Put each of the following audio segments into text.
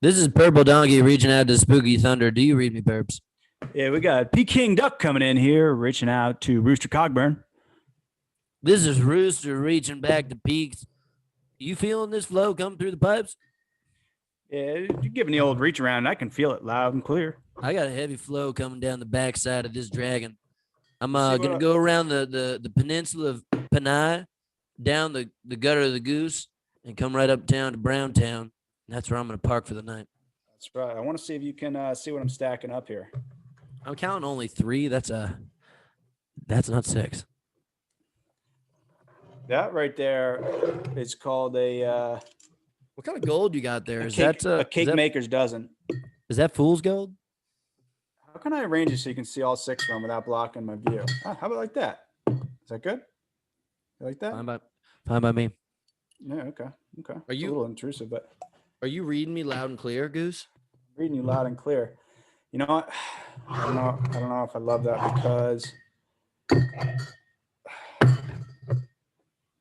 This is Purple Donkey reaching out to Spooky Thunder. Do you read me, Burbs? Yeah, we got Peking Duck coming in here, reaching out to Rooster Cogburn. This is Rooster reaching back to peaks. You feeling this flow come through the pipes? Yeah, you're giving the old reach around. I can feel it loud and clear. I got a heavy flow coming down the backside of this dragon. I'm See gonna what go around the peninsula of Panay, down the gutter of the Goose, and come right uptown to Browntown. And that's where I'm gonna park for the night. That's right. I want to see if you can see what I'm stacking up here. I'm counting only 3. That's not 6. That right there is called a What kind of gold you got there? a cake maker's dozen. Is that fool's gold? How can I arrange it so you can see all 6 of them without blocking my view? How about like that? Is that good? You like that? Fine by me. Yeah. Okay. Okay. Are you a little intrusive, but Are you reading me loud and clear, Goose? I'm reading you loud and clear. You know what? I don't know if I love that because.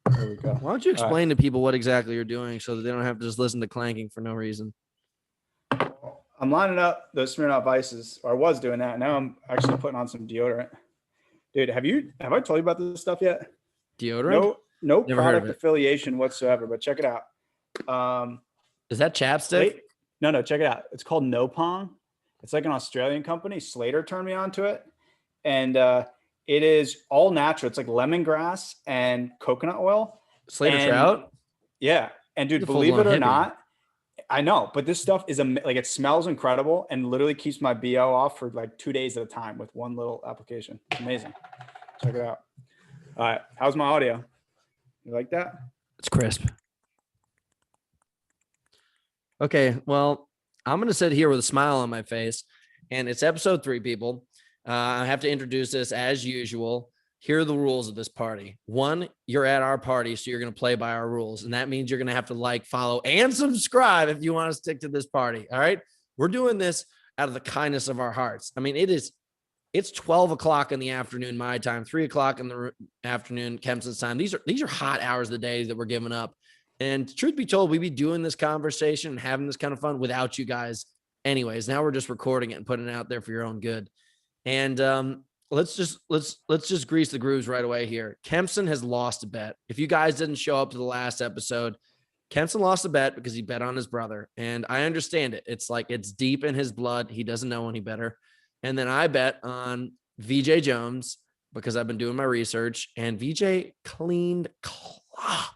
There we go. Why don't you explain to people what exactly you're doing so that they don't have to just listen to clanking for no reason? I'm lining up those Smirnoff Ices, or I was doing that. Now I'm actually putting on some deodorant. Dude, have I told you about this stuff yet? Deodorant? No Never heard of product it. affiliation whatsoever, but check it out. Is that chapstick? No, check it out. It's called No Pong. It's like an Australian company. Slater turned me on to it. And it is all natural. It's like lemongrass and coconut oil. Slater Trout? Yeah. And dude, believe it or not, I know, but this stuff is like, it smells incredible and literally keeps my BO off for like 2 days at a time with one little application. It's amazing. Check it out. All right. How's my audio? You like that? It's crisp. Okay, well, I'm going to sit here with a smile on my face, and it's episode 3, people. I have to introduce this as usual. Here are the rules of this party. 1, you're at our party, so you're going to play by our rules, and that means you're going to have to like, follow, and subscribe if you want to stick to this party, all right? We're doing this out of the kindness of our hearts. I mean, it's 12 o'clock in the afternoon, my time, 3 o'clock in the afternoon, Kempson's time. These are hot hours of the day that we're giving up. And truth be told, we'd be doing this conversation and having this kind of fun without you guys anyways. Now we're just recording it and putting it out there for your own good. And let's just grease the grooves right away here. Kempson has lost a bet. If you guys didn't show up to the last episode, Kempson lost a bet because he bet on his brother. And I understand it. It's like it's deep in his blood. He doesn't know any better. And then I bet on VJ Jones because I've been doing my research, and VJ cleaned clock.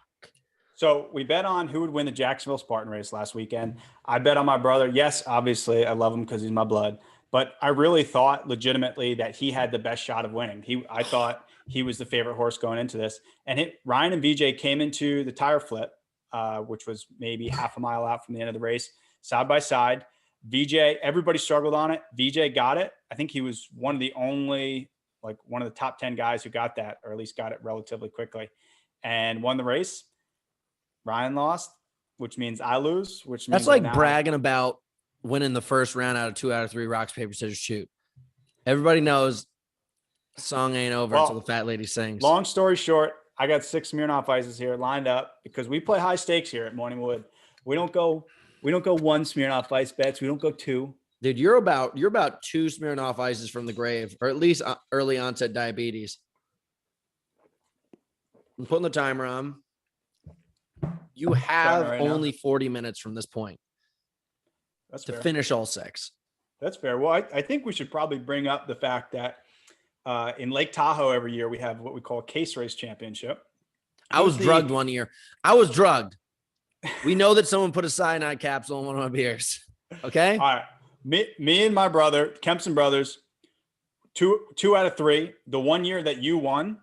So we bet on who would win the Jacksonville Spartan race last weekend. I bet on my brother. Yes, obviously, I love him because he's my blood. But I really thought legitimately that he had the best shot of winning. I thought he was the favorite horse going into this. And Ryan and VJ came into the tire flip, which was maybe half a mile out from the end of the race, side by side. VJ, everybody struggled on it. VJ got it. I think he was one of the top 10 guys who got that, or at least got it relatively quickly, and won the race. Ryan lost, which means I lose, which means that's like bragging about winning the first round out of 2 out of 3 rocks, paper, scissors, shoot. Everybody knows song ain't over until the fat lady sings. Long story short, I got 6 Smirnoff Ices here lined up because we play high stakes here at Morningwood. We don't go 1 Smirnoff Ice bets. We don't go 2. Dude, you're about 2 Smirnoff Ices from the grave, or at least early onset diabetes. I'm putting the timer on. You have only 40 minutes from this point to finish all 6. That's fair. Well, I think we should probably bring up the fact that in Lake Tahoe every year we have what we call a case race championship. I was drugged one year. I was drugged. We know that someone put a cyanide capsule in one of my beers. Okay. All right. Me and my brother, Kempson brothers, two out of 3. The one year that you won,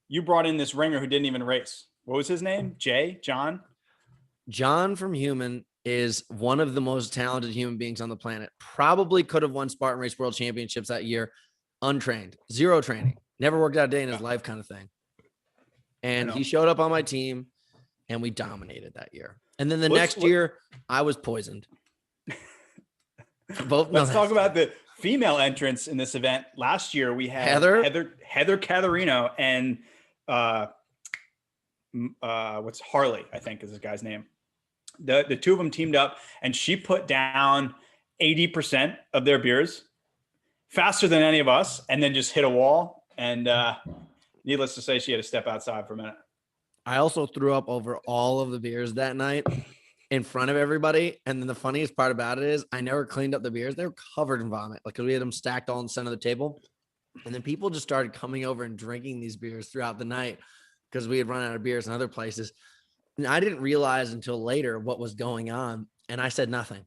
you brought in this ringer who didn't even race. What was his name? John from Human is one of the most talented human beings on the planet. Probably could have won Spartan Race World Championships that year. Untrained, 0 training, never worked out a day in his life kind of thing. And he showed up on my team and we dominated that year. And then the next year I was poisoned. Let's talk about the female entrants in this event. Last year we had Heather Catarino and what's Harley, I think is this guy's name. The two of them teamed up, and she put down 80% of their beers faster than any of us, and then just hit a wall. And needless to say, she had to step outside for a minute. I also threw up over all of the beers that night in front of everybody. And then the funniest part about it is I never cleaned up the beers. They were covered in vomit. Like, 'cause we had them stacked all in the center of the table. And then people just started coming over and drinking these beers throughout the night because we had run out of beers in other places. And I didn't realize until later what was going on. And I said nothing.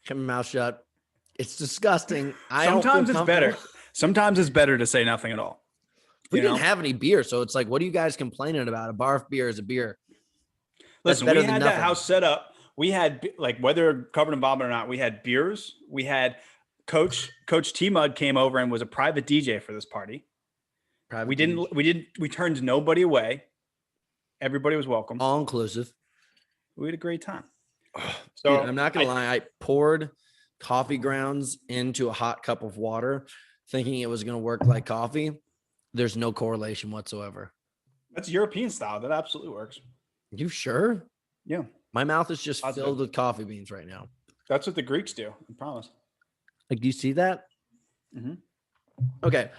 Kept my mouth shut. It's disgusting. Sometimes it's better. Sometimes it's better to say nothing at all. We didn't have any beer. So it's like, what are you guys complaining about? A barf beer is a beer. Listen, we had that house set up. We had, like, whether covered in vomit or not, we had beers. We had Coach T Mud came over and was a private DJ for this party. We turned nobody away. Everybody was welcome. All inclusive. We had a great time. So dude, I'm not going to lie. I poured coffee grounds into a hot cup of water thinking it was going to work like coffee. There's no correlation whatsoever. That's European style. That absolutely works. You sure? Yeah. My mouth is just filled with coffee beans right now. That's what the Greeks do. I promise. Like, do you see that? Mm-hmm. Okay.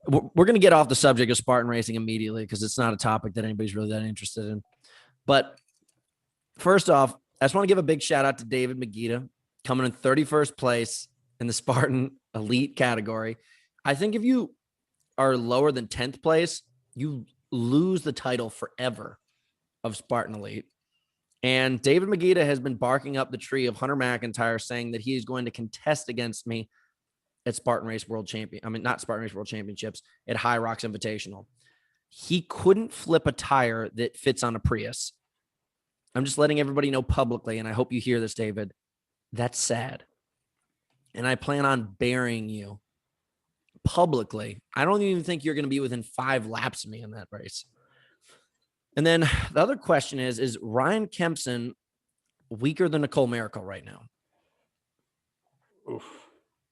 We're going to get off the subject of Spartan racing immediately because it's not a topic that anybody's really that interested in. But first off, I just want to give a big shout out to David Magida coming in 31st place in the Spartan elite category. I think if you are lower than 10th place, you lose the title forever of Spartan elite. And David Magida has been barking up the tree of Hunter Mcintyre saying that he is going to contest against me at Spartan Race World Champion. I mean, not Spartan Race World Championships, at High Rocks Invitational. He couldn't flip a tire that fits on a Prius. I'm just letting everybody know publicly, and I hope you hear this, David. That's sad. And I plan on burying you publicly. I don't even think you're going to be within 5 laps of me in that race. And then the other question is Ryan Kempson weaker than Nicole Miracle right now? Oof.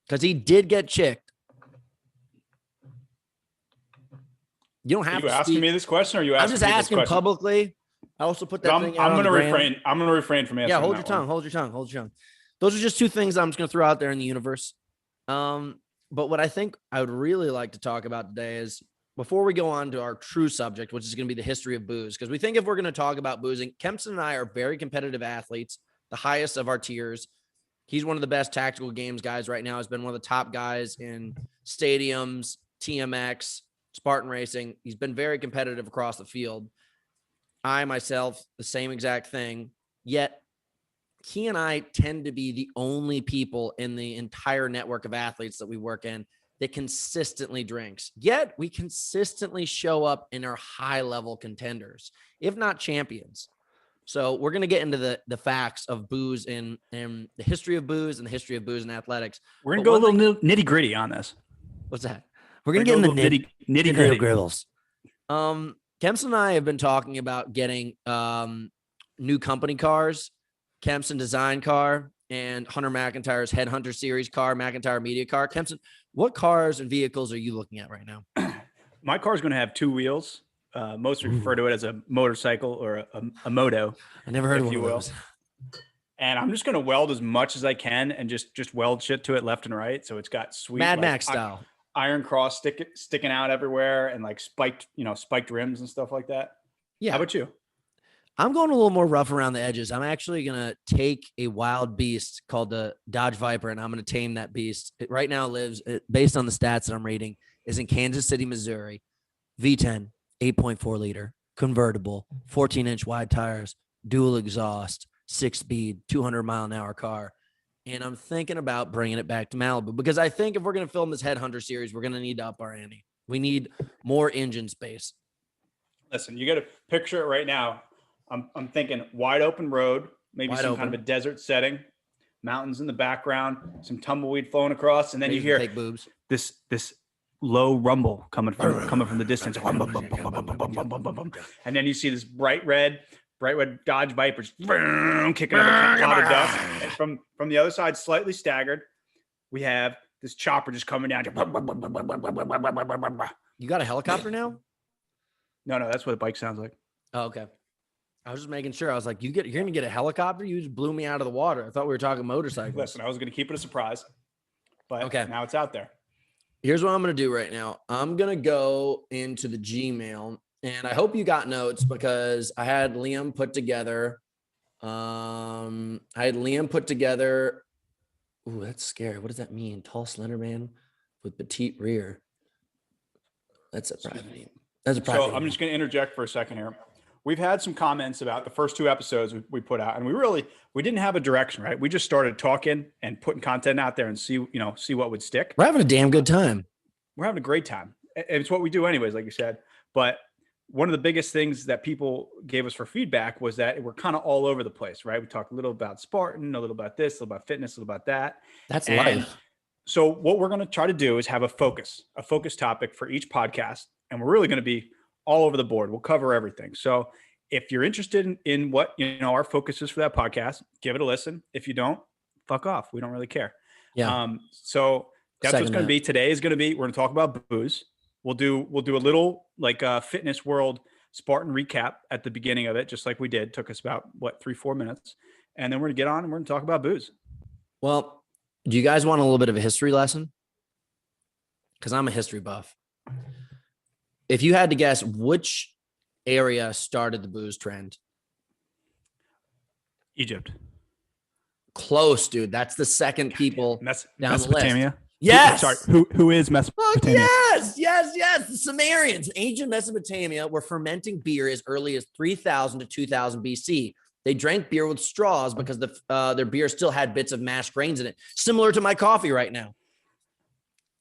Because he did get chicked. You don't have to. Are you asking me this question, or are you asking? I'm just asking publicly. I also put that thing out. I'm going to refrain. I'm going to refrain from answering. Yeah, hold your tongue. Hold your tongue. Hold your tongue. Those are just 2 things I'm just going to throw out there in the universe. But what I think I would really like to talk about today is, before we go on to our true subject, which is going to be the history of booze, because we think if we're going to talk about boozing, Kempson and I are very competitive athletes, the highest of our tiers. He's one of the best tactical games guys right now. Has been one of the top guys in stadiums, TMX, Spartan racing. He's been very competitive across the field. I myself, the same exact thing. Yet he and I tend to be the only people in the entire network of athletes that we work in that consistently drinks. Yet we consistently show up in our high-level contenders, if not champions. So we're going to get into the facts of booze and the history of booze and the history of booze and athletics. We're going to go a little nitty-gritty on this. What's that? We're going to get into nitty-gritty. Griddles. Kempson and I have been talking about getting new company cars, Kempson design car, and Hunter McIntyre's Headhunter Series car, McIntyre Media car. Kempson, what cars and vehicles are you looking at right now? My car is going to have 2 wheels. Most refer to it as a motorcycle or a moto. I never heard of one of those. And I'm just going to weld as much as I can and just weld shit to it left and right. So it's got sweet Mad Max style iron cross sticking out everywhere, and like spiked rims and stuff like that. Yeah. How about you? I'm going a little more rough around the edges. I'm actually going to take a wild beast called the Dodge Viper, and I'm going to tame that beast. It right now lives, based on the stats that I'm reading, is in Kansas City, Missouri. V10, 8.4 liter, convertible, 14-inch wide tires, dual exhaust, 6-speed, 200-mile-an-hour car. And I'm thinking about bringing it back to Malibu, because I think if we're going to film this Headhunter series, we're going to need to up our ante. We need more engine space. Listen, you got to picture it right now. I'm thinking wide open road, maybe some kind of a desert setting, mountains in the background, some tumbleweed flowing across, and then you hear this low rumble coming from the distance, and then you see this bright red Dodge Vipers kicking up a cloud of dust, and from the other side, slightly staggered, we have this chopper just coming down. You got a helicopter now? No, that's what a bike sounds like. Oh, okay. I was just making sure. I was like, you're going to get a helicopter? You just blew me out of the water. I thought we were talking motorcycles. Listen, I was going to keep it a surprise, but okay, now it's out there. Here's what I'm going to do right now. I'm going to go into the Gmail, and I hope you got notes because I had Liam put together. Ooh, that's scary. What does that mean? Tall, slender man with petite rear. That's a private name. That's a private So I'm just going to interject for a second here. We've had some comments about the first 2 episodes we put out, and we didn't have a direction, right? We just started talking and putting content out there and see what would stick. We're having a damn good time. We're having a great time. It's what we do anyways, like you said. But one of the biggest things that people gave us for feedback was that we're kind of all over the place, right? We talked a little about Spartan, a little about this, a little about fitness, a little about that. That's life. So what we're going to try to do is have a focus topic for each podcast. And we're really going to be all over the board. We'll cover everything. So if you're interested in what, our focus is for that podcast, give it a listen. If you don't, fuck off. We don't really care. Yeah. So that's what's going to be. Today is going to be, we're going to talk about booze. We'll do a little like fitness world Spartan recap at the beginning of it, just like we did. Took us about 3-4 minutes. And then we're going to get on and we're going to talk about booze. Well, do you guys want a little bit of a history lesson? Because I'm a history buff. If you had to guess which area started the booze trend? Egypt. Close, dude. That's the second people down Mesopotamia. The list. Yes. Who is Mesopotamia? Oh, yes. The Sumerians, ancient Mesopotamia, were fermenting beer as early as 3000 to 2000 BC. They drank beer with straws because their beer still had bits of mashed grains in it, similar to my coffee right now.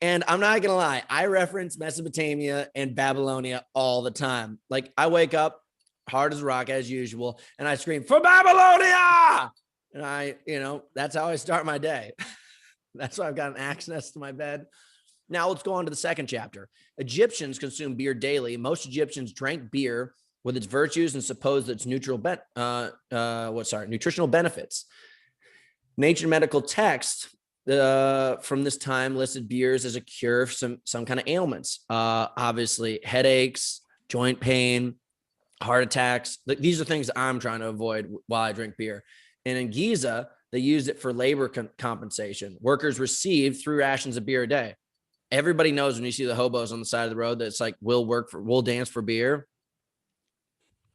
And I'm not going to lie, I reference Mesopotamia and Babylonia all the time. Like I wake up hard as rock as usual and I scream for Babylonia. And that's how I start my day. That's why I've got an axe next to my bed. Now let's go on to the second chapter. Egyptians consume beer daily. Most Egyptians drank beer with its virtues and supposed its nutritional benefits. An ancient medical text from this time listed beers as a cure for some kind of ailments. Obviously, headaches, joint pain, heart attacks. These are things that I'm trying to avoid while I drink beer. And in Giza, they used it for labor compensation. Workers received 3 rations of beer a day. Everybody knows when you see the hobos on the side of the road that it's like, we'll dance for beer.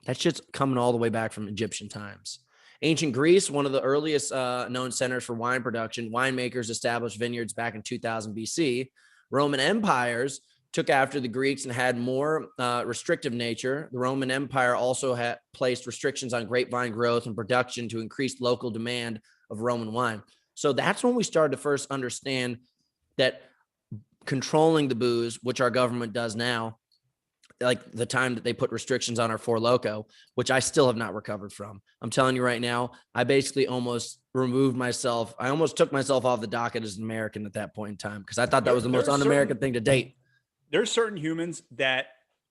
That shit's coming all the way back from Egyptian times. Ancient Greece, one of the earliest known centers for wine production, winemakers established vineyards back in 2000 BC. Roman empires took after the Greeks and had more restrictive nature. The Roman Empire also had placed restrictions on grapevine growth and production to increase local demand of Roman wine. So that's when we started to first understand that controlling the booze, which our government does now, like the time that they put restrictions on our Four Loko, which I still have not recovered from. I'm telling you right now, I basically almost removed myself. I almost took myself off the docket as an American at that point in time because I thought that was the most un-American thing to date. There's certain humans that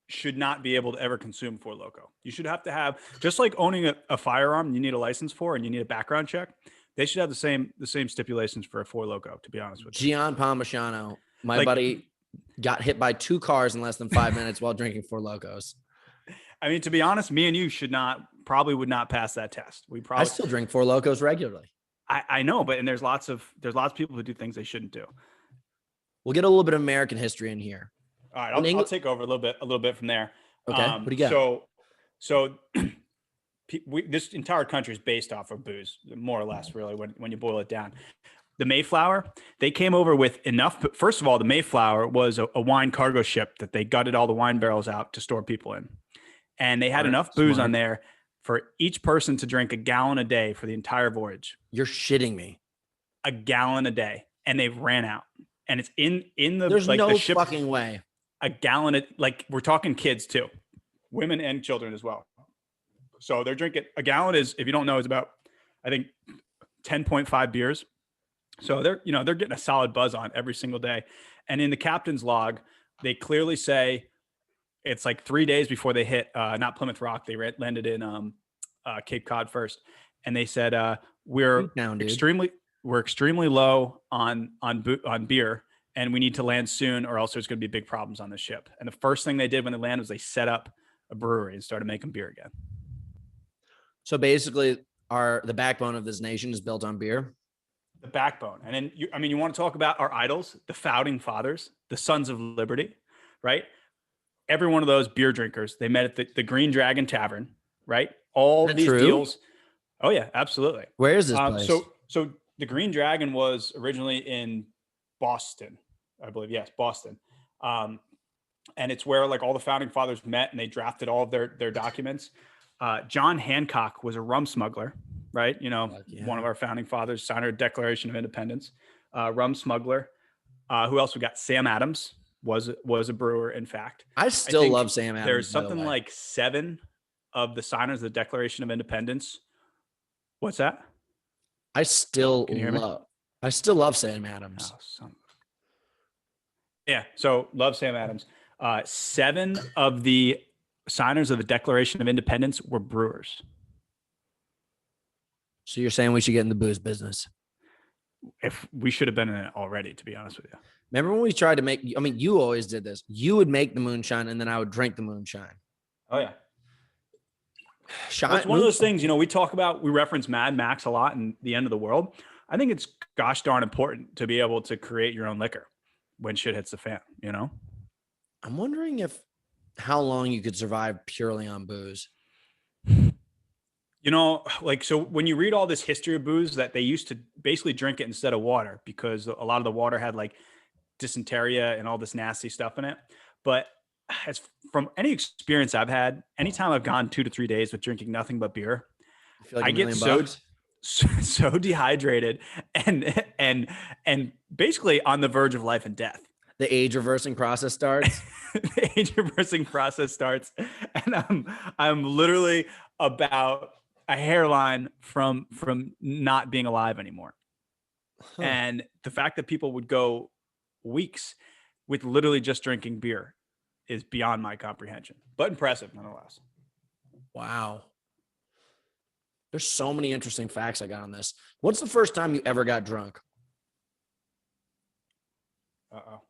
should not be able to ever consume Four Loko. You should have to have, just like owning a firearm you need a license for and you need a background check. They should have the same stipulations for a Four Loko, to be honest with you. Gian Parmigiano, my buddy, got hit by 2 cars in less than 5 minutes while drinking Four Lokos. I mean, to be honest, me and you probably would not pass that test. I still drink Four Lokos regularly. I know, but there's lots of people who do things they shouldn't do. We'll get a little bit of American history in here. All right, I'll take over a little bit from there. Okay, what do you got? So this entire country is based off of booze, more or less, really, when you boil it down. The Mayflower, they came over with enough. First of all, the Mayflower was a wine cargo ship that they gutted all the wine barrels out to store people in. And they had enough booze on there for each person to drink a gallon a day for the entire voyage. You're shitting me. A gallon a day. And they ran out. And it's in the, there's like, no the ship, fucking way. A gallon, we're talking kids too, women and children as well. So they're drinking, a gallon is, if you don't know, is about, I think, 10.5 beers. So they're getting a solid buzz on every single day. And in the captain's log, they clearly say it's like 3 days before they hit, not Plymouth Rock. They landed in Cape Cod first. And they said, we're extremely low on beer and we need to land soon or else there's going to be big problems on the ship. And the first thing they did when they landed was they set up a brewery and started making beer again. So basically, the backbone of this nation is built on beer. The backbone. And then, you want to talk about our idols, the founding fathers, the Sons of Liberty, right? Every one of those beer drinkers, they met at the Green Dragon Tavern, right? All Is that these true? deals. Oh yeah, absolutely. Where is this place? So the Green Dragon was originally in Boston, I believe. Yes, Boston. And it's where like all the founding fathers met and they drafted all of their documents. John Hancock was a rum smuggler, right? One of our founding fathers, signed our Declaration of Independence, rum smuggler. Who else we got? Sam Adams was a brewer, in fact. I still love Sam Adams. There's something like 7 of the signers of the Declaration of Independence. What's that? I still love Sam Adams. Yeah, so love Sam Adams. 7 of the signers of the Declaration of Independence were brewers. So you're saying we should get in the booze business? If we should have been in it already, to be honest with you. Remember when we tried to make, you always did this. You would make the moonshine and then I would drink the moonshine. Oh yeah. It's one of those things, we reference Mad Max a lot in The End of the World. I think it's gosh darn important to be able to create your own liquor when shit hits the fan, I'm wondering how long you could survive purely on booze. So when you read all this history of booze, that they used to basically drink it instead of water because a lot of the water had like dysentery and all this nasty stuff in it. But as from any experience I've had, anytime I've gone 2 to 3 days with drinking nothing but beer, I get so dehydrated and basically on the verge of life and death. The age reversing process starts. The age reversing process starts, and I'm literally about a hairline from not being alive anymore. Huh. And the fact that people would go weeks with literally just drinking beer is beyond my comprehension, but impressive nonetheless. Wow. There's so many interesting facts I got on this. What's the first time you ever got drunk? Uh-oh.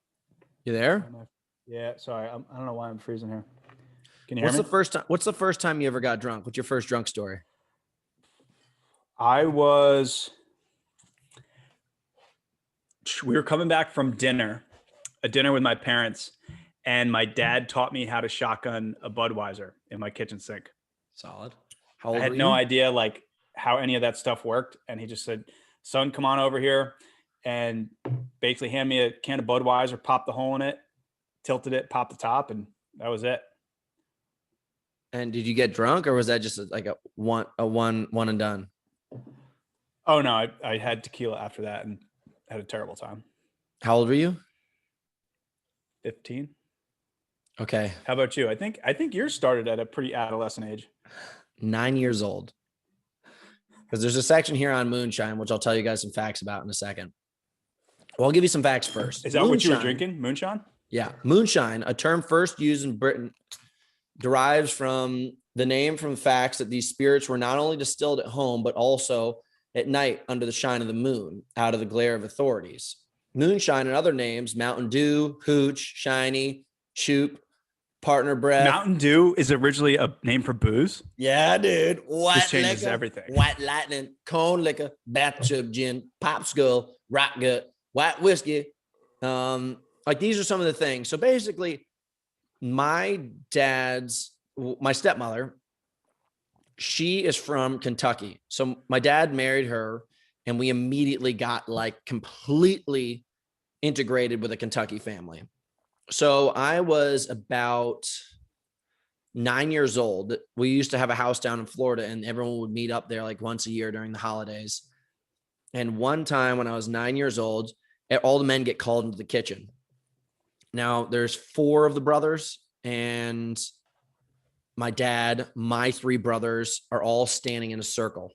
You there? Yeah, sorry. I don't know why I'm freezing here. Can you hear me? What's the first time you ever got drunk? What's your first drunk story? We were coming back from a dinner with my parents, and my dad taught me how to shotgun a Budweiser in my kitchen sink. Solid. How old were you? I had no idea like how any of that stuff worked. And he just said, son, come on over here, and basically hand me a can of Budweiser, popped the hole in it, tilted it, popped the top, and that was it. And did you get drunk, or was that just like a one and done? Oh no, I had tequila after that and had a terrible time. How old were you? 15. Okay. How about you? I think yours started at a pretty adolescent age. 9 years old. Because there's a section here on moonshine, which I'll tell you guys some facts about in a second. Well, I'll give you some facts first. Is that what you were drinking? Moonshine? Yeah. Moonshine, a term first used in Britain, derives from the name from the facts that these spirits were not only distilled at home, but also at night under the shine of the moon, out of the glare of authorities. Moonshine and other names, Mountain Dew, Hooch, Shiny, Choop, Partner Breath. Mountain Dew is originally a name for booze? Yeah, dude. White changes liquor, everything. White Lightning, Cone Liquor, Bathtub Gin, Pop Skull, Rock Gut, White Whiskey. Like these are some of the things. So basically, my stepmother, she is from Kentucky. So my dad married her, and we immediately got like completely integrated with a Kentucky family. So I was about 9 years old. We used to have a house down in Florida, and everyone would meet up there like once a year during the holidays. And one time when I was 9 years old, all the men get called into the kitchen. Now there's 4 of the brothers, and my dad, my 3 brothers are all standing in a circle,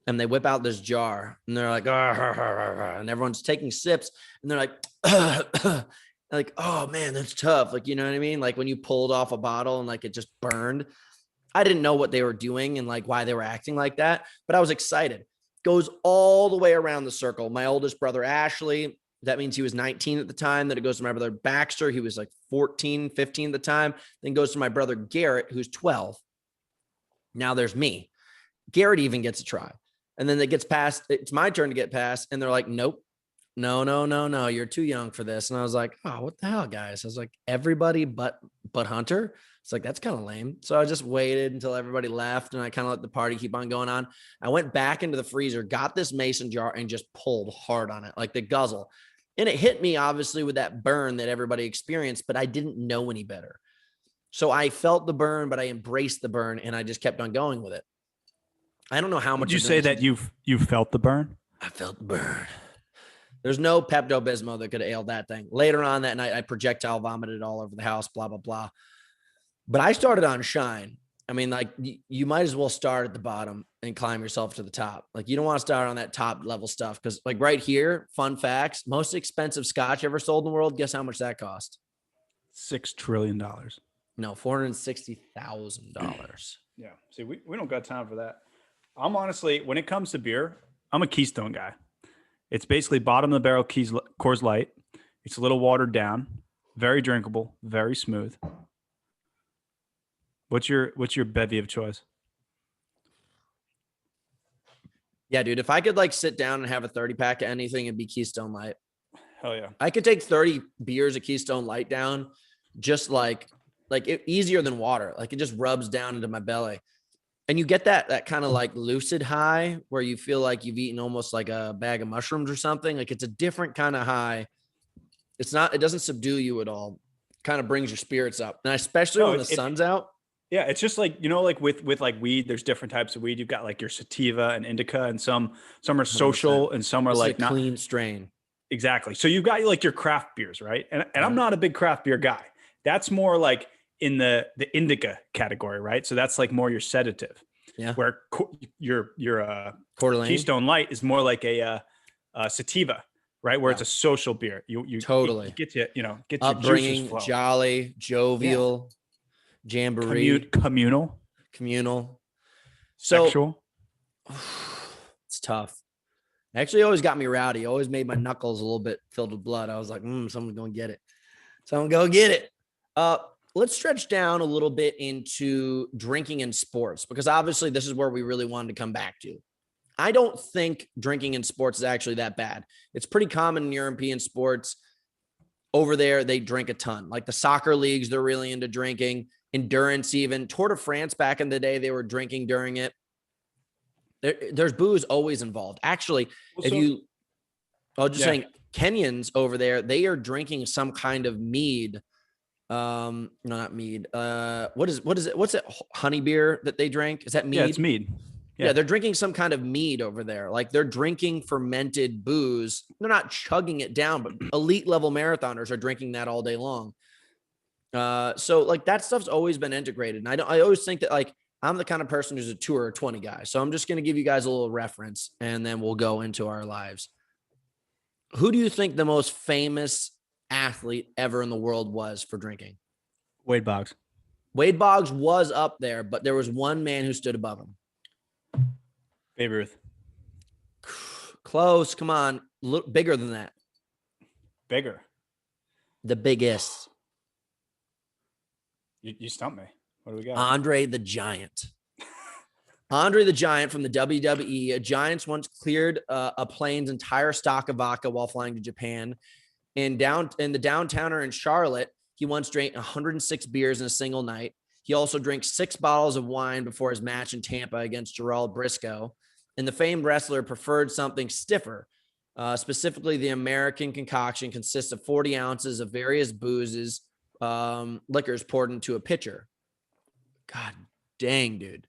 and they whip out this jar, and they're like, and everyone's taking sips, and they're like, like, oh man, that's tough. Like, you know what I mean? Like when you pulled off a bottle and like it just burned. I didn't know what they were doing and like why they were acting like that, but I was excited. Goes all the way around the circle. My oldest brother, Ashley, that means he was 19 at the time. Then it goes to my brother, Baxter. He was like 14, 15 at the time. Then goes to my brother, Garrett, who's 12. Now there's me. Garrett even gets a try. And then it gets past, it's my turn to get past. And they're like, nope, no, you're too young for this. And I was like, oh, what the hell, guys? I was like, everybody but Hunter. It's like, that's kind of lame. So I just waited until everybody left and I kind of let the party keep on going on. I went back into the freezer, got this mason jar and just pulled hard on it, like the guzzle. And it hit me obviously with that burn that everybody experienced, but I didn't know any better. So I felt the burn, but I embraced the burn and I just kept on going with it. I don't know how much. Would you say that you've felt the burn? I felt the burn. There's no Pepto-Bismol that could have ailed that thing. Later on that night, I projectile vomited all over the house, blah, blah, blah. But I started on Shine. I mean, like you might as well start at the bottom and climb yourself to the top. Like you don't want to start on that top level stuff. Cause like right here, fun facts, most expensive scotch ever sold in the world. Guess how much that cost? $6 trillion. No, $460,000. Yeah. See, we don't got time for that. I'm honestly, when it comes to beer, I'm a Keystone guy. It's basically bottom of the barrel Coors Light. It's a little watered down, very drinkable, very smooth. What's your bevy of choice? Yeah, dude. If I could like sit down and have a 30 pack of anything, it'd be Keystone Light. Hell yeah. I could take 30 beers of Keystone Light down, just like easier than water. Like it just rubs down into my belly. And you get that kind of like lucid high where you feel like you've eaten almost like a bag of mushrooms or something. Like it's a different kind of high. It doesn't subdue you at all. It kind of brings your spirits up. And especially when the sun's out. Yeah. It's just like, like with like weed, there's different types of weed. You've got like your sativa and indica and some are social 100%. And some are it's like not clean strain. Exactly. So you've got like your craft beers, right? And I'm not a big craft beer guy. That's more like in the indica category, right? So that's like more your sedative. Yeah. Where your Keystone Light is more like a sativa, right? Where it's a social beer. You totally it gets you, get your upbringing, juices flowing. Jolly, jovial, jamboree, communal, sexual. It's tough. Actually, always got me rowdy. Always made my knuckles a little bit filled with blood. I was like, someone's gonna get it. Someone go get it. Let's stretch down a little bit into drinking in sports, because obviously this is where we really wanted to come back to. I don't think drinking in sports is actually that bad. It's pretty common in European sports. Over there, they drink a ton. Like the soccer leagues, they're really into drinking. Endurance even. Tour de France back in the day, they were drinking during it. There's booze always involved. Actually, saying Kenyans over there, they are drinking some kind of mead. No, not mead. What is it? What's it? Honey beer that they drink? Is that mead? Yeah, it's mead. Yeah, they're drinking some kind of mead over there. Like they're drinking fermented booze. They're not chugging it down, but elite level marathoners are drinking that all day long. So like that stuff's always been integrated. And I always think that like I'm the kind of person who's a 2 or 20 guy. So I'm just going to give you guys a little reference and then we'll go into our lives. Who do you think the most famous athlete ever in the world was for drinking? Wade Boggs. Wade Boggs was up there, but there was one man who stood above him. Babe Ruth. Close. Come on. Look bigger than that. Bigger. The biggest. You stumped me. What do we got? Andre the Giant. Andre the Giant from the WWE. Giants once cleared a plane's entire stock of vodka while flying to Japan. In the downtowner in Charlotte, he once drank 106 beers in a single night. He also drank 6 bottles of wine before his match in Tampa against Gerald Briscoe. And the famed wrestler preferred something stiffer. Specifically, the American concoction consists of 40 ounces of various boozes, liquors poured into a pitcher. God dang, dude.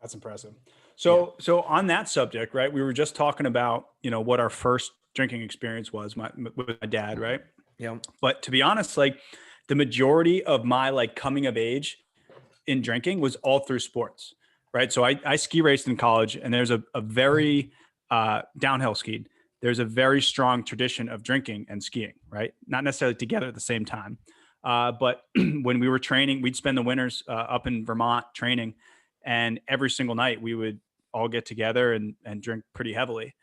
That's impressive. So on that subject, right, we were just talking about, what our first drinking experience was with my dad, right? Yeah. But to be honest, like the majority of my like coming of age in drinking was all through sports, right? So I ski raced in college, and there's a very downhill skied. There's a very strong tradition of drinking and skiing, right? Not necessarily together at the same time. But when we were training, we'd spend the winters up in Vermont training, and every single night we would all get together and drink pretty heavily.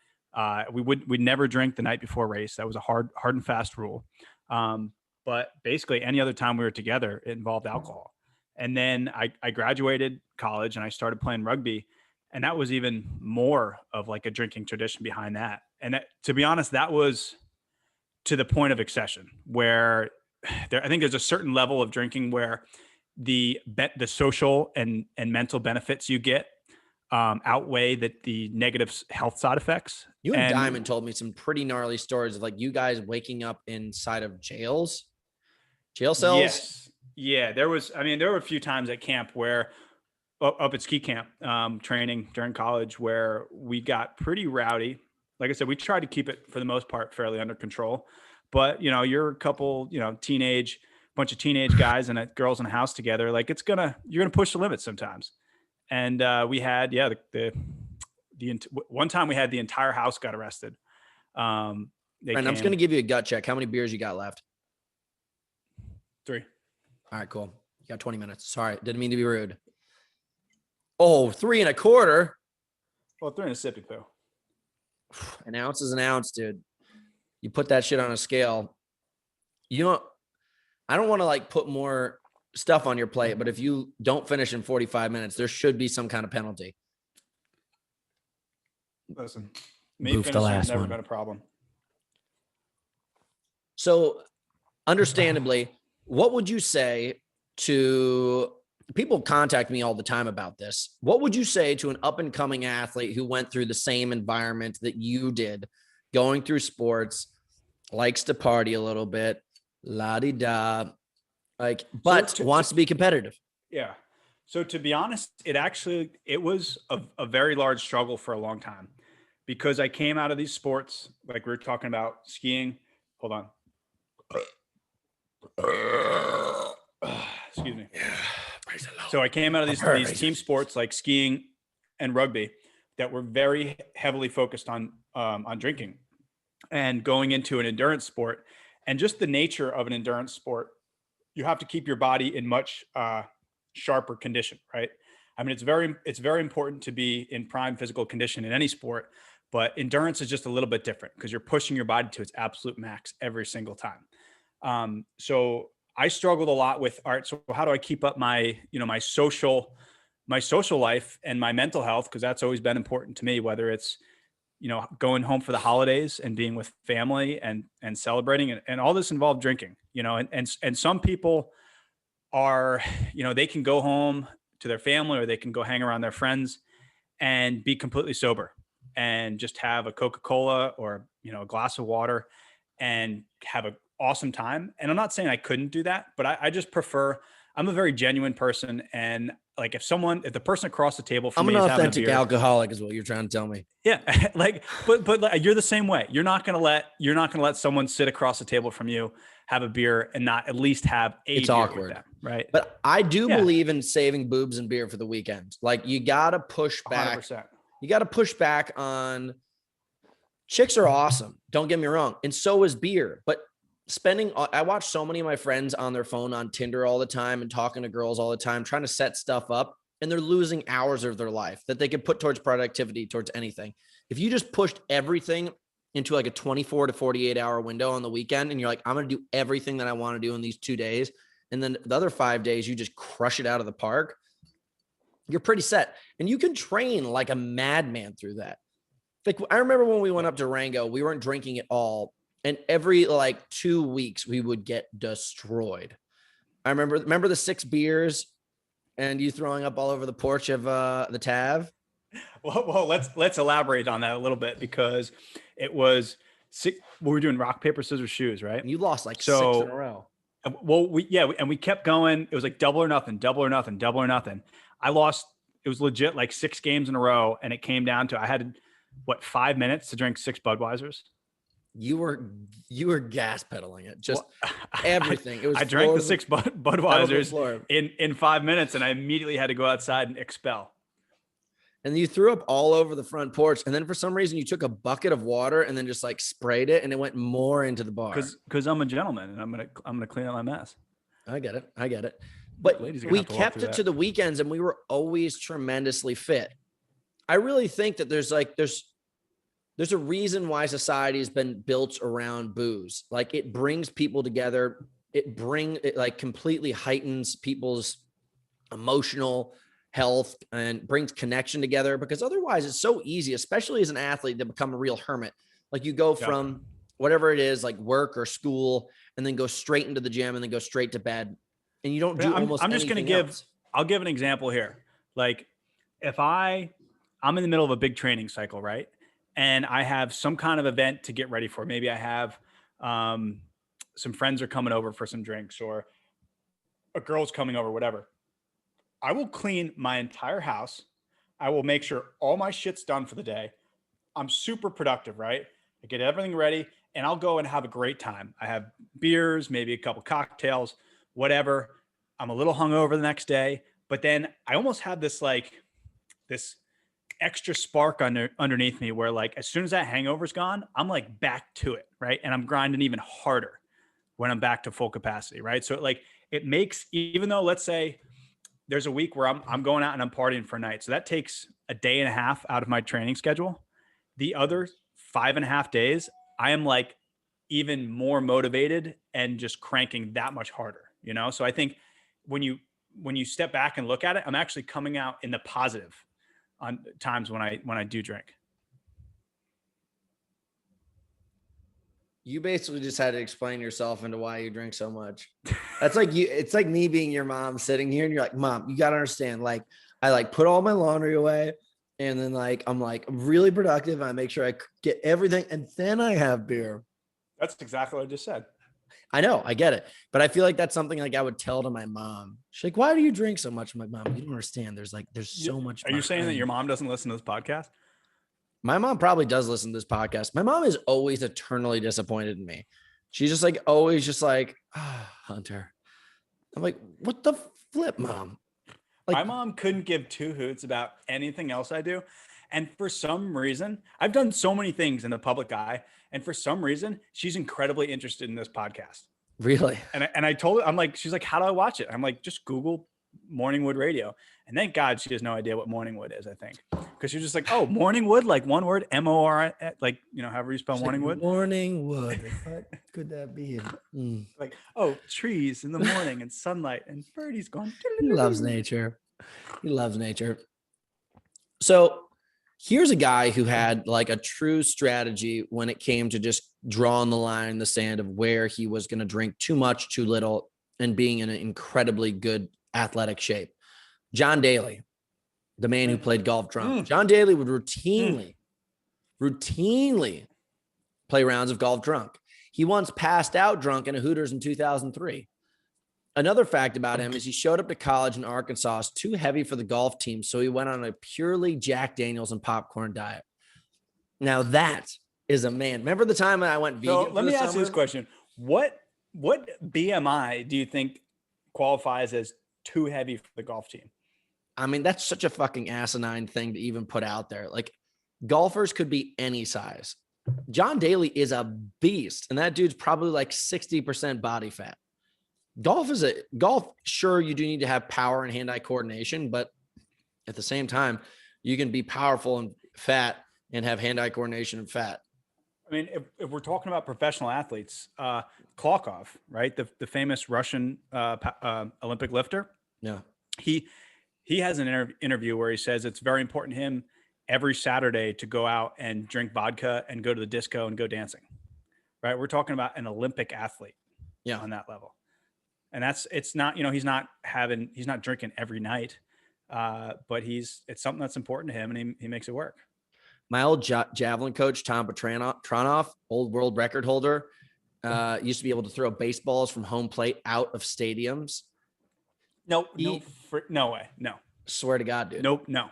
We'd never drink the night before race. That was a hard and fast rule. But basically any other time we were together, it involved alcohol. And then I graduated college and I started playing rugby, And that was even more of like a drinking tradition behind that. And that, to be honest, that was to the point of excession where I think there's a certain level of drinking where the social and mental benefits you get outweigh the negative health side effects. You and Diamond told me some pretty gnarly stories of like you guys waking up inside of jail cells. Yes. Yeah. There were a few times at camp where up at ski camp training during college where we got pretty rowdy. Like I said, we tried to keep it for the most part fairly under control, but you're a couple, bunch of teenage guys and girls in a house together. Like you're going to push the limits sometimes. And we had, one time we had the entire house got arrested. And I'm just going to give you a gut check. How many beers you got left? 3. All right, cool. You got 20 minutes. Sorry. Didn't mean to be rude. Oh, 3 1/4. Well, 3 and a sippy though. An ounce is an ounce, dude. You put that shit on a scale. I don't want to like put more stuff on your plate, but if you don't finish in 45 minutes, there should be some kind of penalty. Listen, me finishing has never been a problem. So, understandably, what would you say to people contact me all the time about this? What would you say to an up and coming athlete who went through the same environment that you did, going through sports, likes to party a little bit, la-di-da, but wants to be competitive? Yeah. So to be honest, it was a very large struggle for a long time because I came out of these sports, like we were talking about skiing. Hold on. Excuse me. So I came out of these team sports like skiing and rugby that were very heavily focused on drinking, and going into an endurance sport, and just the nature of an endurance sport, you have to keep your body in much sharper condition, right? I mean, it's very important to be in prime physical condition in any sport, but endurance is just a little bit different because you're pushing your body to its absolute max every single time. So I struggled a lot with, all right, so how do I keep up my social life and my mental health? Because that's always been important to me, whether it's, going home for the holidays and being with family and celebrating, and all this involved drinking, and some people are, they can go home to their family or they can go hang around their friends and be completely sober and just have a Coca-Cola or, a glass of water and have an awesome time. And I'm not saying I couldn't do that, but I just prefer, I'm a very genuine person. And like, if the person across the table from me is having a beer, I'm an authentic alcoholic is what you're trying to tell me. Yeah. but you're the same way. You're not going to let someone sit across the table from you, have a beer, and not at least have it's beer awkward. With them, right? But I do believe in saving boobs and beer for the weekend. Like, you got to push back. 100%. You got to push back on chicks are awesome. Don't get me wrong. And so is beer, but I watch so many of my friends on their phone on Tinder all the time and talking to girls all the time, trying to set stuff up, and they're losing hours of their life that they could put towards productivity, towards anything. If you just pushed everything into like a 24 to 48 hour window on the weekend, and you're like, I'm going to do everything that I want to do in these 2 days, and then the other 5 days, you just crush it out of the park, you're pretty set. And you can train like a madman through that. Like, I remember when we went up to Rango, we weren't drinking at all. And every 2 weeks we would get destroyed. I remember the 6 beers and you throwing up all over the porch of the Tav. Well, let's elaborate on that a little bit, because it was we were doing rock, paper, scissors, shoes, right? And you lost 6 in a row. Well, we kept going. It was like double or nothing. I lost. It was legit 6 games in a row, and it came down to I had 5 minutes to drink 6 Budweisers. You were gas pedaling it, just everything. I drank the 6 Budweisers in 5 minutes, and I immediately had to go outside and expel. And you threw up all over the front porch, and then for some reason you took a bucket of water and then just sprayed it, and it went more into the bar. Because I'm a gentleman, and I'm gonna clean up my mess. I get it. But we kept it to the weekends, and we were always tremendously fit. I really think that there's a reason why society has been built around booze. It brings people together. It completely heightens people's emotional health and brings connection together, because otherwise it's so easy, especially as an athlete, to become a real hermit. Like you go from whatever it is, like work or school, and then go straight into the gym and then go straight to bed. And you don't do almost anything else. I'll give an example here. Like if I'm in the middle of a big training cycle, right? And I have some kind of event to get ready for. Maybe I have some friends are coming over for some drinks, or a girl's coming over, whatever. I will clean my entire house. I will make sure all my shit's done for the day. I'm super productive, right? I get everything ready and I'll go and have a great time. I have beers, maybe a couple cocktails, whatever. I'm a little hungover the next day, but then I almost have this extra spark underneath me where like, as soon as that hangover's gone, I'm like back to it. Right. And I'm grinding even harder when I'm back to full capacity. Right. So it makes, even though let's say there's a week where I'm going out and I'm partying for a night. So that takes a day and a half out of my training schedule. The other 5.5 days, I am like even more motivated and just cranking that much harder, you know? So I think when you step back and look at it, I'm actually coming out in the positive on times when I do drink. You basically just had to explain yourself into why you drink so much. That's like it's like me being your mom sitting here and you're like, Mom, you got to understand. Like I like put all my laundry away and then I'm really productive. And I make sure I get everything. And then I have beer. That's exactly what I just said. I know, I get it. But I feel like that's something like I would tell to my mom. She's like, why do you drink so much? I'm like, Mom, you don't understand. There's so much. Are you saying that your mom doesn't listen to this podcast? My mom probably does listen to this podcast. My mom is always eternally disappointed in me. She's just like, always just like, Hunter. I'm like, what the flip, Mom? Like, my mom couldn't give two hoots about anything else I do. And for some reason, I've done so many things in the public eye. And for some reason, she's incredibly interested in this podcast. Really? And I told her, I'm like, she's like, how do I watch it? I'm like, just Google Morningwood Radio. And thank God she has no idea what Morningwood is, I think. Because she's just like, oh, Morningwood, like one word, M-O-R, like, however you spell Morningwood. Morningwood. What could that be? Like, oh, trees in the morning and sunlight and birdies going. He loves nature. He loves nature. So here's a guy who had like a true strategy when it came to just drawing the line in the sand of where he was going to drink too much, too little, and being in an incredibly good athletic shape. John Daly, the man who played golf drunk. John Daly would routinely play rounds of golf drunk. He once passed out drunk in a Hooters in 2003. Another fact about him is he showed up to college in Arkansas too heavy for the golf team, so he went on a purely Jack Daniels and popcorn diet. Now that is a man. Remember the time I went vegan? So let me ask you this question. What BMI do you think qualifies as too heavy for the golf team? I mean, that's such a fucking asinine thing to even put out there. Like golfers could be any size. John Daly is a beast, and that dude's probably like 60% body fat. Golf. Sure, you do need to have power and hand-eye coordination, but at the same time, you can be powerful and fat and have hand-eye coordination and fat. I mean, if we're talking about professional athletes, Klokov, right? The famous Russian Olympic lifter. Yeah. He has an interview where he says it's very important to him every Saturday to go out and drink vodka and go to the disco and go dancing, right? We're talking about an Olympic athlete on that level. And it's not, he's not drinking every night, but it's something that's important to him and he makes it work. My old javelin coach, Tom Petranoff, old world record holder, used to be able to throw baseballs from home plate out of stadiums. No way. No. Swear to God, dude. Nope. No.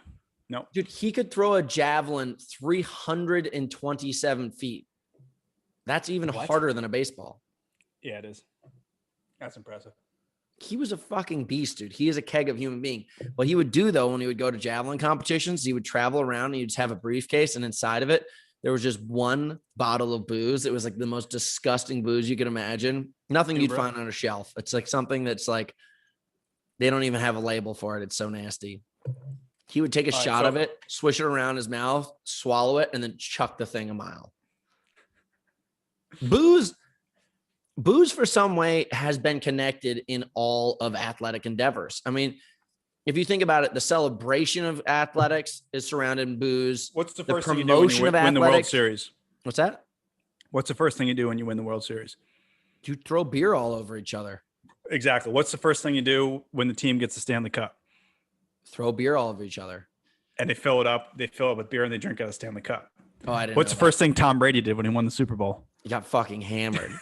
Dude, he could throw a javelin 327 feet. That's even harder than a baseball. Yeah, it is. That's impressive. He was a fucking beast, dude. He is a keg of human being. What he would do, though, when he would go to javelin competitions, he would travel around and he'd just have a briefcase, and inside of it, there was just one bottle of booze. It was like the most disgusting booze you could imagine. Nothing you'd find on a shelf. It's like something that's like, they don't even have a label for it. It's so nasty. He would take a shot of it, swish it around his mouth, swallow it, and then chuck the thing a mile. Booze for some way has been connected in all of athletic endeavors. I mean, if you think about it, the celebration of athletics is surrounded in booze. What's the The first thing you do when you promotion of win the World athletics- Series? What's that? What's the first thing you do when you win the World Series? You throw beer all over each other. Exactly. What's the first thing you do when the team gets the Stanley Cup? Throw beer all over each other. And they fill it up. They fill it with beer and they drink out of the Stanley Cup. Oh, I didn't. What's know the first thing Tom Brady did when he won the Super Bowl? He got fucking hammered.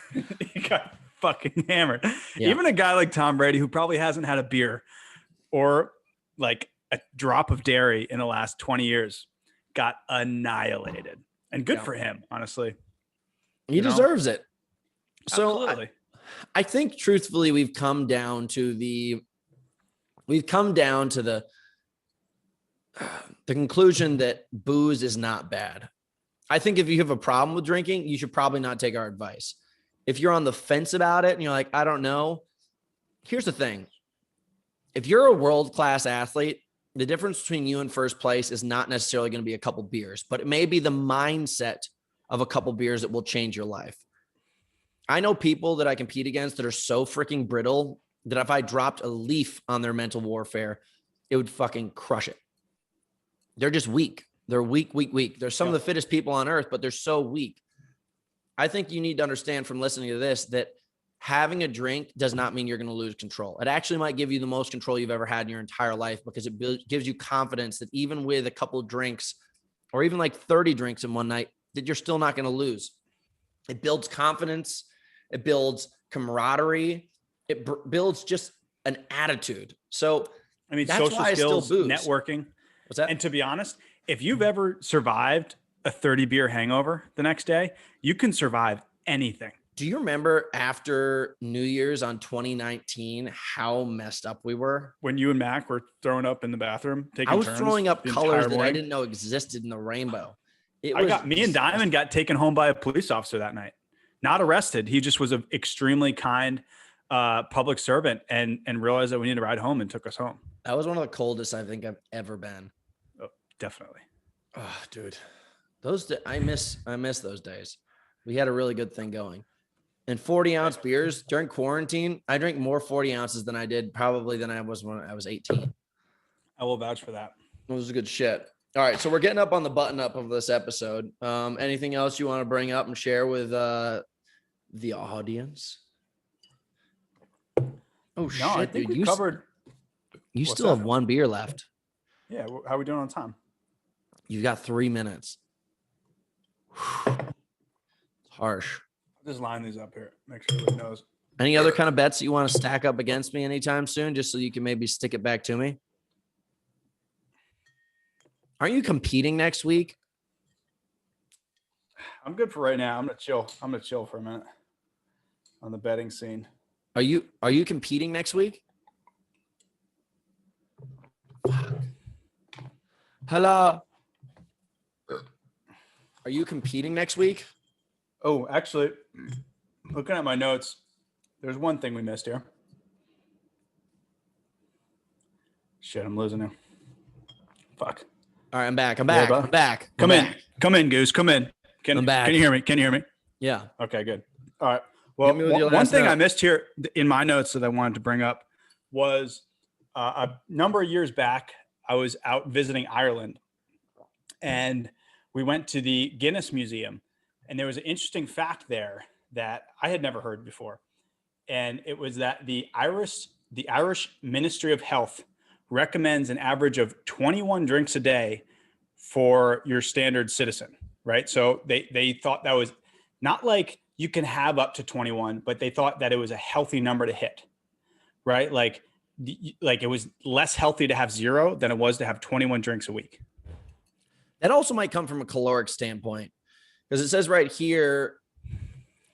He got fucking hammered. Yeah. Even a guy like Tom Brady, who probably hasn't had a beer or like a drop of dairy in the last 20 years, got annihilated. And good for him, honestly. He deserves it. So Absolutely. I think truthfully, we've come down to the conclusion that booze is not bad. I think if you have a problem with drinking, you should probably not take our advice. If you're on the fence about it and you're like, I don't know, here's the thing. If you're a world-class athlete, the difference between you and first place is not necessarily going to be a couple beers, but it may be the mindset of a couple beers that will change your life. I know people that I compete against that are so freaking brittle that if I dropped a leaf on their mental warfare, it would fucking crush it. They're just weak. They're weak. They're some of the fittest people on earth, but they're so weak. I think you need to understand from listening to this that having a drink does not mean you're going to lose control. It actually might give you the most control you've ever had in your entire life because it gives you confidence that even with a couple of drinks or even like 30 drinks in one night, that you're still not going to lose. It builds confidence. It builds camaraderie. It builds just an attitude. So I mean, that's social why skills, I still booze. networking. What's that? And to be honest, if you've ever survived a 30 beer hangover the next day, you can survive anything. Do you remember after New Year's on 2019, how messed up we were? When you and Mac were throwing up in the bathroom, taking I was turns throwing up the colors entire that I morning. didn't know existed in the rainbow. Me and Diamond got taken home by a police officer that night. Not arrested. He just was an extremely kind public servant and realized that we needed to ride home and took us home. That was one of the coldest I think I've ever been. Oh, definitely. Oh, dude. I miss those days. We had a really good thing going. And 40-ounce beers during quarantine, I drank more 40 ounces than I did probably than I was when I was 18. I will vouch for that. It was good shit. All right, so we're getting up on the button up of this episode. Anything else you want to bring up and share with the audience? Oh shit, I think dude! we covered. You What's still that? have one beer left. Yeah, how are we doing on time? You got 3 minutes. It's harsh. I'll just line these up here. Make sure everybody knows. Any other kind of bets that you want to stack up against me anytime soon, just so you can maybe stick it back to me? Aren't you competing next week? I'm good for right now. I'm gonna chill for a minute on the betting scene. Are you competing next week? Fuck. Hello. Are you competing next week? Oh, actually, looking at my notes, there's one thing we missed here. Shit, I'm losing it. Fuck. All right, I'm back. I'm Yeah, back. bro. I'm back. Come I'm in. back. Come in, Goose. Come in. I'm back. Can you hear me? Can you hear me? Yeah. Okay, good. All right. Well, Hit me with your one last thing note. I missed here in my notes that I wanted to bring up was a number of years back, I was out visiting Ireland and we went to the Guinness Museum. And there was an interesting fact there that I had never heard before. And it was that the Irish Ministry of Health recommends an average of 21 drinks a day for your standard citizen, right? So they thought that was not like you can have up to 21, but they thought that it was a healthy number to hit, right? Like it was less healthy to have 0 than it was to have 21 drinks a week. That also might come from a caloric standpoint, because it says right here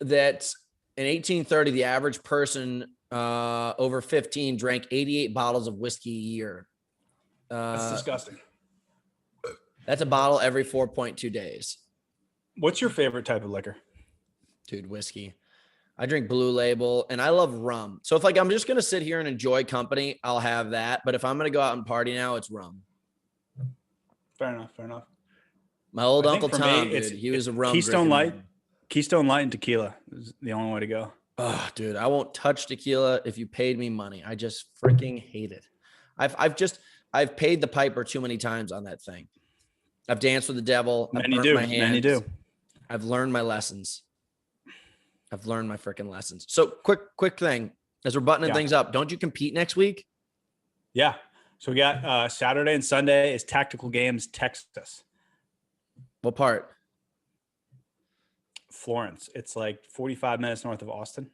that in 1830, the average person over 15 drank 88 bottles of whiskey a year. That's disgusting. That's a bottle every 4.2 days. What's your favorite type of liquor? Dude, whiskey. I drink Blue Label and I love rum. So if like I'm just going to sit here and enjoy company, I'll have that. But if I'm going to go out and party now, it's rum. Fair enough. My old I think Uncle for me, Tom, dude, he was a rum Keystone drinking Light. man. Keystone Light and tequila is the only way to go. Oh, dude, I won't touch tequila if you paid me money. I just freaking hate it. I've paid the piper too many times on that thing. I've danced with the devil. I've Many burnt do. my hands. Many do. I've learned my lessons. I've learned my freaking lessons. So quick thing as we're buttoning things up. Don't you compete next week? Yeah. So we got Saturday and Sunday is Tactical Games, Texas. What part? Florence. It's like 45 minutes north of Austin.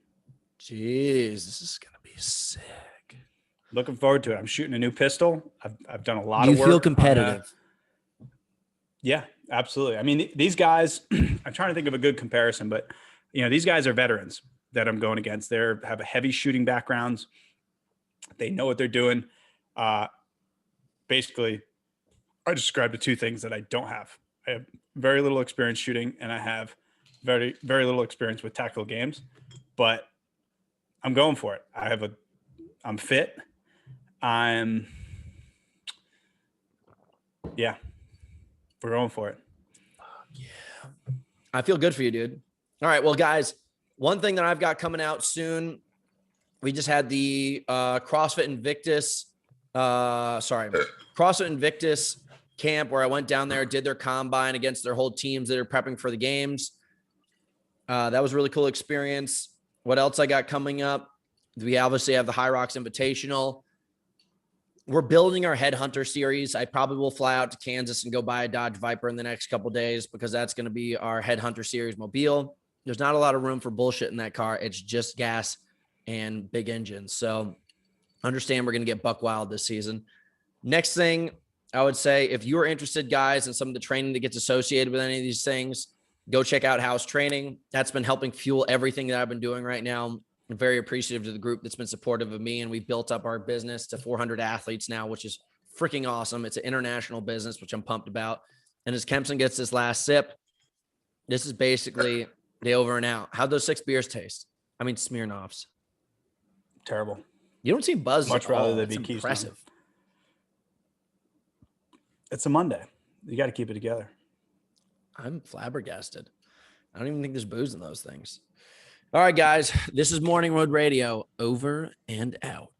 Jeez, this is gonna be sick. Looking forward to it. I'm shooting a new pistol. I've done a lot of work. You feel competitive? Yeah, absolutely. I mean, these guys. I'm trying to think of a good comparison, but these guys are veterans that I'm going against. They have a heavy shooting backgrounds. They know what they're doing. Basically, I described the two things that I don't have. I have very little experience shooting, and I have very, very little experience with tactical games. But I'm going for it. I'm fit. We're going for it. Yeah. I feel good for you, dude. All right. Well, guys, one thing that I've got coming out soon, we just had the CrossFit Invictus camp where I went down there, did their combine against their whole teams that are prepping for the games. That was a really cool experience. What else I got coming up? We obviously have the High Rocks Invitational. We're building our Headhunter series. I probably will fly out to Kansas and go buy a Dodge Viper in the next couple of days because that's going to be our Headhunter series mobile. There's not a lot of room for bullshit in that car. It's just gas and big engines. So understand we're going to get buck wild this season. Next thing I would say, if you are interested, guys, in some of the training that gets associated with any of these things, go check out House Training. That's been helping fuel everything that I've been doing right now. I'm very appreciative to the group that's been supportive of me, and we've built up our business to 400 athletes now, which is freaking awesome. It's an international business, which I'm pumped about. And as Kempson gets this last sip, this is basically the over and out. How'd those 6 beers taste? I mean, Smirnoffs. Terrible. You don't seem buzzed. Much rather they be Keystone. Impressive. It's a Monday. You got to keep it together. I'm flabbergasted. I don't even think there's booze in those things. All right, guys, this is Morning Road Radio, over and out.